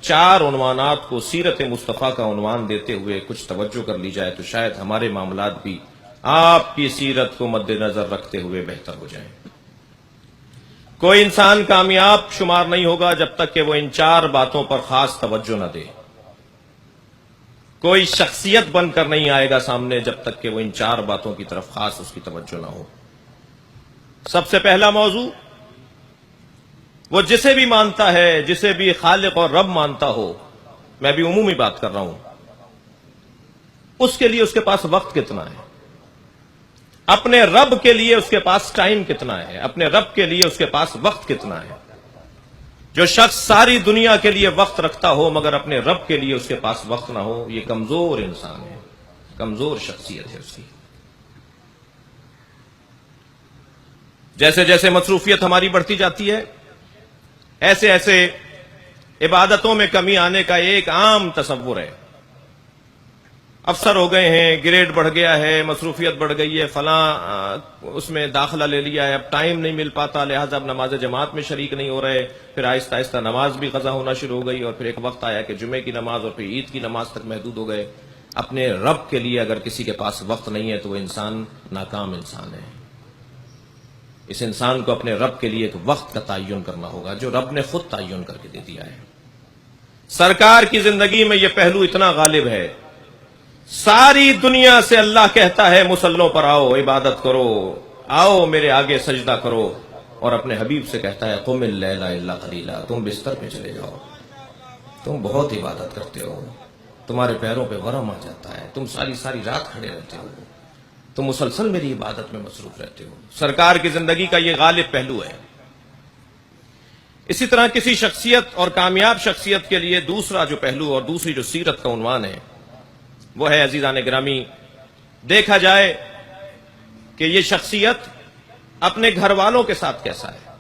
چار عنوانات کو سیرت مصطفیٰ کا عنوان دیتے ہوئے کچھ توجہ کر لی جائے تو شاید ہمارے معاملات بھی آپ کی سیرت کو مد نظر رکھتے ہوئے بہتر ہو جائیں۔ کوئی انسان کامیاب شمار نہیں ہوگا جب تک کہ وہ ان چار باتوں پر خاص توجہ نہ دے۔ کوئی شخصیت بن کر نہیں آئے گا سامنے جب تک کہ وہ ان چار باتوں کی طرف خاص اس کی توجہ نہ ہو۔ سب سے پہلا موضوع، وہ جسے بھی مانتا ہے، جسے بھی خالق اور رب مانتا ہو، میں بھی عمومی بات کر رہا ہوں، اس کے لیے اس کے پاس وقت کتنا ہے، اپنے رب کے لیے اس کے پاس ٹائم کتنا ہے، اپنے رب کے لیے اس کے پاس وقت کتنا ہے۔ جو شخص ساری دنیا کے لیے وقت رکھتا ہو مگر اپنے رب کے لیے اس کے پاس وقت نہ ہو، یہ کمزور انسان ہے، کمزور شخصیت ہے اس کی۔ جیسے جیسے مصروفیت ہماری بڑھتی جاتی ہے، ایسے ایسے عبادتوں میں کمی آنے کا ایک عام تصور ہے۔ افسر ہو گئے ہیں، گریڈ بڑھ گیا ہے، مصروفیت بڑھ گئی ہے، فلاں اس میں داخلہ لے لیا ہے، اب ٹائم نہیں مل پاتا، لہذا اب نماز جماعت میں شریک نہیں ہو رہے، پھر آہستہ آہستہ نماز بھی قضا ہونا شروع ہو گئی، اور پھر ایک وقت آیا کہ جمعے کی نماز اور پھر عید کی نماز تک محدود ہو گئے۔ اپنے رب کے لیے اگر کسی کے پاس وقت نہیں ہے تو وہ انسان ناکام انسان ہے۔ اس انسان کو اپنے رب کے لیے ایک وقت کا تعین کرنا ہوگا جو رب نے خود تعین کر کے دے دیا ہے۔ سرکار کی زندگی میں یہ پہلو اتنا غالب ہے، ساری دنیا سے اللہ کہتا ہے مصلوں پر آؤ، عبادت کرو، آؤ میرے آگے سجدہ کرو، اور اپنے حبیب سے کہتا ہے قم اللیل الا قلیلا، تم بستر پہ چلے جاؤ، تم بہت عبادت کرتے ہو، تمہارے پیروں پہ ورم آ جاتا ہے، تم ساری ساری رات کھڑے رہتے ہو، تم مسلسل میری عبادت میں مصروف رہتے ہو۔ سرکار کی زندگی کا یہ غالب پہلو ہے۔ اسی طرح کسی شخصیت اور کامیاب شخصیت کے لیے دوسرا جو پہلو اور دوسری جو سیرت کا عنوان ہے وہ ہے، عزیزان گرامی، دیکھا جائے کہ یہ شخصیت اپنے گھر والوں کے ساتھ کیسا ہے۔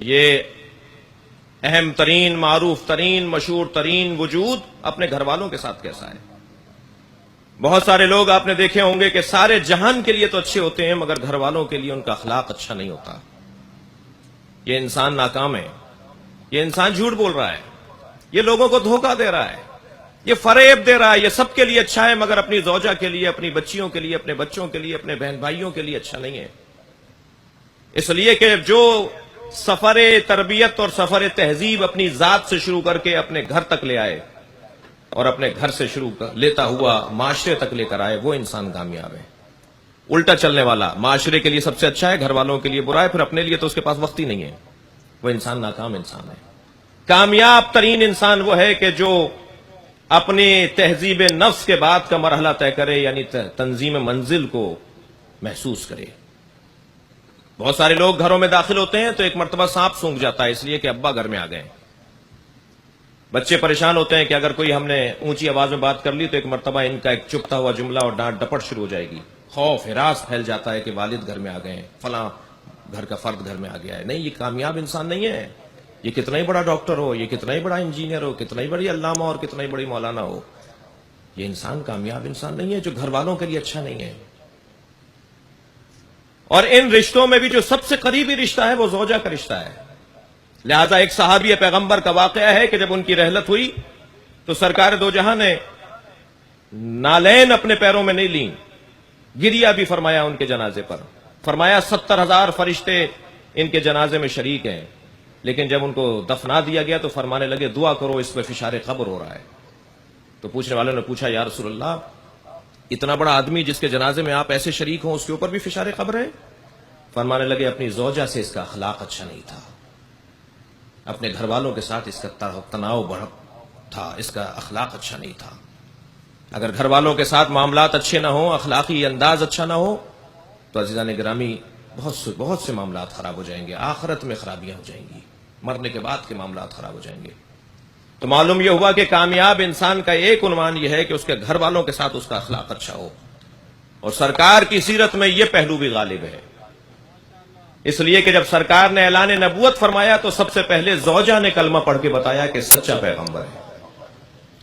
یہ اہم ترین، معروف ترین، مشہور ترین وجود اپنے گھر والوں کے ساتھ کیسا ہے۔ بہت سارے لوگ آپ نے دیکھے ہوں گے کہ سارے جہان کے لیے تو اچھے ہوتے ہیں مگر گھر والوں کے لیے ان کا اخلاق اچھا نہیں ہوتا۔ یہ انسان ناکام ہے، یہ انسان جھوٹ بول رہا ہے، یہ لوگوں کو دھوکہ دے رہا ہے، یہ فریب دے رہا ہے، یہ سب کے لیے اچھا ہے مگر اپنی زوجہ کے لیے، اپنی بچیوں کے لیے، اپنے بچوں کے لیے، اپنے بہن بھائیوں کے لیے اچھا نہیں ہے۔ اس لیے کہ جو سفر تربیت اور سفر تہذیب اپنی ذات سے شروع کر کے اپنے گھر تک لے آئے اور اپنے گھر سے شروع لیتا ہوا معاشرے تک لے کر آئے، وہ انسان کامیاب ہے۔ الٹا چلنے والا معاشرے کے لیے سب سے اچھا ہے، گھر والوں کے لیے برا ہے، پھر اپنے لیے تو اس کے پاس وقت ہی نہیں ہے، وہ انسان ناکام انسان ہے۔ کامیاب ترین انسان وہ ہے کہ جو اپنی تہذیب نفس کے بعد کا مرحلہ طے کرے، یعنی تنظیم منزل کو محسوس کرے۔ بہت سارے لوگ گھروں میں داخل ہوتے ہیں تو ایک مرتبہ سانپ سونکھ جاتا ہے، اس لیے کہ ابا گھر میں آ گئے۔ بچے پریشان ہوتے ہیں کہ اگر کوئی ہم نے اونچی آواز میں بات کر لی تو ایک مرتبہ ان کا ایک چپتا ہوا جملہ اور ڈانٹ ڈپٹ شروع ہو جائے گی۔ خوف ہراس پھیل جاتا ہے کہ والد گھر میں آ گئے ہیں، فلاں گھر کا فرد گھر میں آ گیا ہے۔ نہیں، یہ کامیاب انسان نہیں ہے۔ یہ کتنا ہی بڑا ڈاکٹر ہو، یہ کتنا ہی بڑا انجینئر ہو، کتنا ہی بڑی علامہ اور کتنا ہی بڑی مولانا ہو، یہ انسان کامیاب انسان نہیں ہے جو گھر والوں کے لیے اچھا نہیں ہے۔ اور ان رشتوں میں بھی جو سب سے قریبی رشتہ ہے وہ زوجہ کا رشتہ ہے۔ لہذا ایک صحابی پیغمبر کا واقعہ ہے کہ جب ان کی رحلت ہوئی تو سرکار دو جہاں نے نالین اپنے پیروں میں نہیں لیں، گریا بھی فرمایا ان کے جنازے پر، فرمایا 70,000 فرشتے ان کے جنازے میں شریک ہیں، لیکن جب ان کو دفنا دیا گیا تو فرمانے لگے دعا کرو، اس پہ فشار قبر ہو رہا ہے۔ تو پوچھنے والوں نے پوچھا یا رسول اللہ، اتنا بڑا آدمی جس کے جنازے میں آپ ایسے شریک ہوں اس کے اوپر بھی فشار قبر ہے؟ فرمانے لگے اپنی زوجہ سے اس کا اخلاق اچھا نہیں تھا، اپنے گھر والوں کے ساتھ اس کا تناؤ بڑھ تھا، اس کا اخلاق اچھا نہیں تھا۔ اگر گھر والوں کے ساتھ معاملات اچھے نہ ہوں، اخلاقی انداز اچھا نہ ہو تو عزیزان گرامی بہت سے معاملات خراب ہو جائیں گے، آخرت میں خرابیاں ہو جائیں گی، مرنے کے بعد کے معاملات خراب ہو جائیں گے۔ تو معلوم یہ ہوا کہ کامیاب انسان کا ایک عنوان یہ ہے کہ اس کے گھر والوں کے ساتھ اس کا اخلاق اچھا ہو، اور سرکار کی سیرت میں یہ پہلو بھی غالب ہے۔ اس لیے کہ جب سرکار نے اعلان نبوت فرمایا تو سب سے پہلے زوجہ نے کلمہ پڑھ کے بتایا کہ سچا پیغمبر ہے،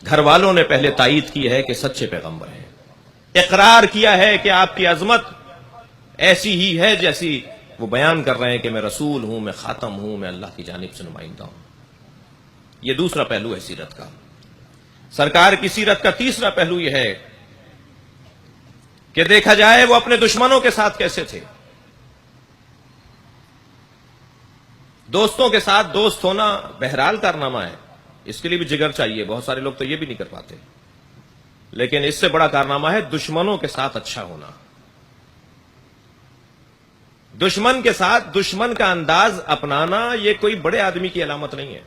گھر والوں نے پہلے تائید کی ہے کہ سچے پیغمبر ہیں، اقرار کیا ہے کہ آپ کی عظمت ایسی ہی ہے جیسی وہ بیان کر رہے ہیں کہ میں رسول ہوں، میں خاتم ہوں، میں اللہ کی جانب سے نمائندہ ہوں۔ یہ دوسرا پہلو ہے سیرت کا. سرکار کی سیرت کا تیسرا پہلو یہ ہے کہ دیکھا جائے وہ اپنے دشمنوں کے ساتھ کیسے تھے. دوستوں کے ساتھ دوست ہونا بہرحال کارنامہ ہے، اس کے لیے بھی جگر چاہیے، بہت سارے لوگ تو یہ بھی نہیں کر پاتے، لیکن اس سے بڑا کارنامہ ہے دشمنوں کے ساتھ اچھا ہونا. دشمن کے ساتھ دشمن کا انداز اپنانا یہ کوئی بڑے آدمی کی علامت نہیں ہے.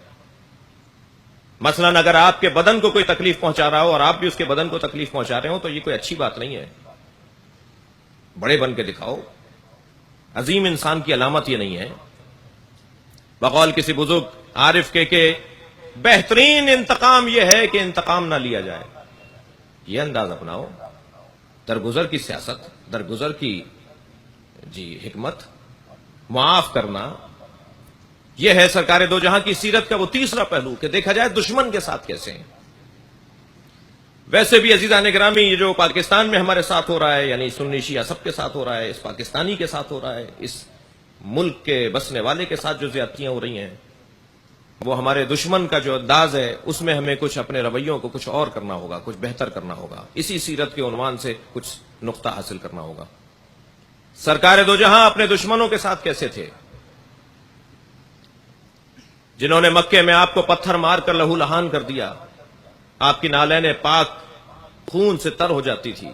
مثلا اگر آپ کے بدن کو کوئی تکلیف پہنچا رہا ہو اور آپ بھی اس کے بدن کو تکلیف پہنچا رہے ہو تو یہ کوئی اچھی بات نہیں ہے. بڑے بن کے دکھاؤ، عظیم انسان کی علامت یہ نہیں ہے. بقول کسی بزرگ عارف کے کہ بہترین انتقام یہ ہے کہ انتقام نہ لیا جائے. یہ انداز اپناؤ. درگزر کی سیاست، درگزر کی حکمت، معاف کرنا، یہ ہے سرکار دو جہاں کی سیرت کا وہ تیسرا پہلو کہ دیکھا جائے دشمن کے ساتھ کیسے ہیں. ویسے بھی عزیزان گرامی، یہ جو پاکستان میں ہمارے ساتھ ہو رہا ہے، یعنی سنی شیعہ سب کے ساتھ ہو رہا ہے، اس پاکستانی کے ساتھ ہو رہا ہے، اس ملک کے بسنے والے کے ساتھ جو زیادتیاں ہو رہی ہیں، وہ ہمارے دشمن کا جو انداز ہے اس میں ہمیں کچھ اپنے رویوں کو کچھ اور کرنا ہوگا، کچھ بہتر کرنا ہوگا. اسی سیرت کے عنوان سے کچھ نقطہ حاصل کرنا ہوگا. سرکار دو جہاں اپنے دشمنوں کے ساتھ کیسے تھے؟ جنہوں نے مکے میں آپ کو پتھر مار کر لہو لہان کر دیا، آپ کی نالین پاک خون سے تر ہو جاتی تھی.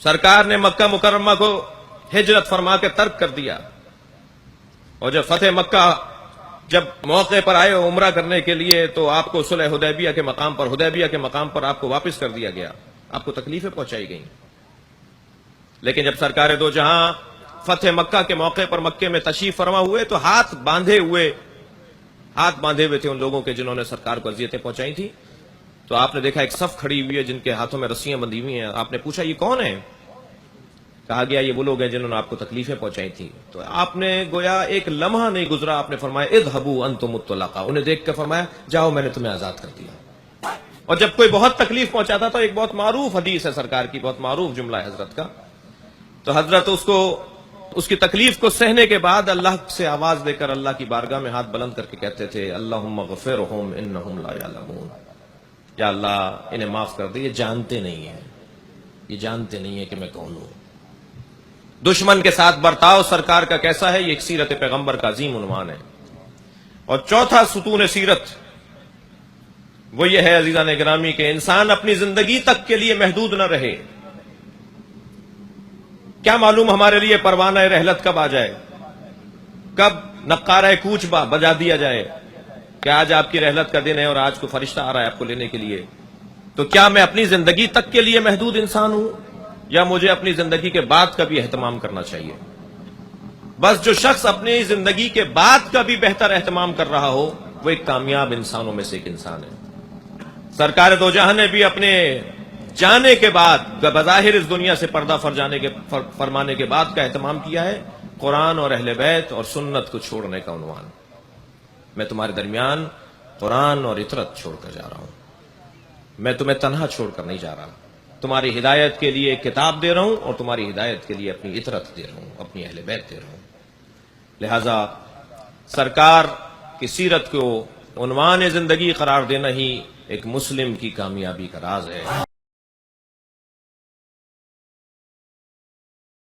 سرکار نے مکہ مکرمہ کو ہجرت فرما کے ترک کر دیا، اور جب فتح مکہ جب موقع پر آئے عمرہ کرنے کے لیے تو آپ کو صلح حدیبیہ کے مقام پر آپ کو واپس کر دیا گیا، آپ کو تکلیفیں پہنچائی گئیں. لیکن جب سرکار دو جہاں فتح مکہ کے موقع پر مکے میں تشریف فرما ہوئے تو ہاتھ باندھے ہوئے تھے ان لوگوں کے جنہوں نے سرکار کو اذیتیں پہنچائی تھی. تو آپ نے دیکھا ایک صف کھڑی ہوئی ہے جن کے ہاتھوں میں رسیاں بندھی ہوئی ہیں. آپ نے پوچھا یہ کون ہے؟ کہا گیا یہ وہ لوگ ہیں جنہوں نے آپ کو تکلیفیں پہنچائی تھی. تو آپ نے گویا ایک لمحہ نہیں گزرا، آپ نے فرمایا اذهبوا انتم الطلقاء، انہیں دیکھ کر فرمایا جاؤ میں نے تمہیں آزاد کر دیا. اور جب کوئی بہت تکلیف پہنچاتا تو ایک بہت معروف حدیث ہے سرکار کی، بہت معروف جملہ ہے حضرت کا. تو حضرت اس کی تکلیف کو سہنے کے بعد اللہ سے آواز دے کر اللہ کی بارگاہ میں ہاتھ بلند کر کے کہتے تھے اللہم اغفرہم انہم لا یعلمون، یا اللہ انہیں معاف کر دے، یہ جانتے نہیں ہیں کہ میں کون ہوں. دشمن کے ساتھ برتاؤ سرکار کا کیسا ہے، یہ ایک سیرت پیغمبر کا عظیم عنوان ہے. اور چوتھا ستون سیرت وہ یہ ہے عزیزان گرامی کہ انسان اپنی زندگی تک کے لیے محدود نہ رہے. کیا معلوم ہمارے لیے پروانہ رحلت کب آ جائے، کب نقارہ کوچ بجا دیا جائے کہ آج آپ کی رحلت کا دن ہے اور آج کو فرشتہ آ رہا ہے آپ کو لینے کے لیے. تو کیا میں اپنی زندگی تک کے لیے محدود انسان ہوں یا مجھے اپنی زندگی کے بعد کا بھی اہتمام کرنا چاہیے؟ بس جو شخص اپنی زندگی کے بعد کا بھی بہتر اہتمام کر رہا ہو وہ ایک کامیاب انسانوں میں سے ایک انسان ہے. سرکار دو جہاں نے بھی اپنے جانے کے بعد بظاہر اس دنیا سے پردہ فرمانے کے بعد کا اہتمام کیا ہے قرآن اور اہل بیت اور سنت کو چھوڑنے کا عنوان. میں تمہارے درمیان قرآن اور اطرت چھوڑ کر جا رہا ہوں، میں تمہیں تنہا چھوڑ کر نہیں جا رہا. تمہاری ہدایت کے لیے ایک کتاب دے رہا ہوں اور تمہاری ہدایت کے لیے اپنی اطرت دے رہا ہوں، اپنی اہل بیت دے رہا ہوں. لہذا سرکار کی سیرت کو عنوان زندگی قرار دینا ہی ایک مسلم کی کامیابی کا راز ہے.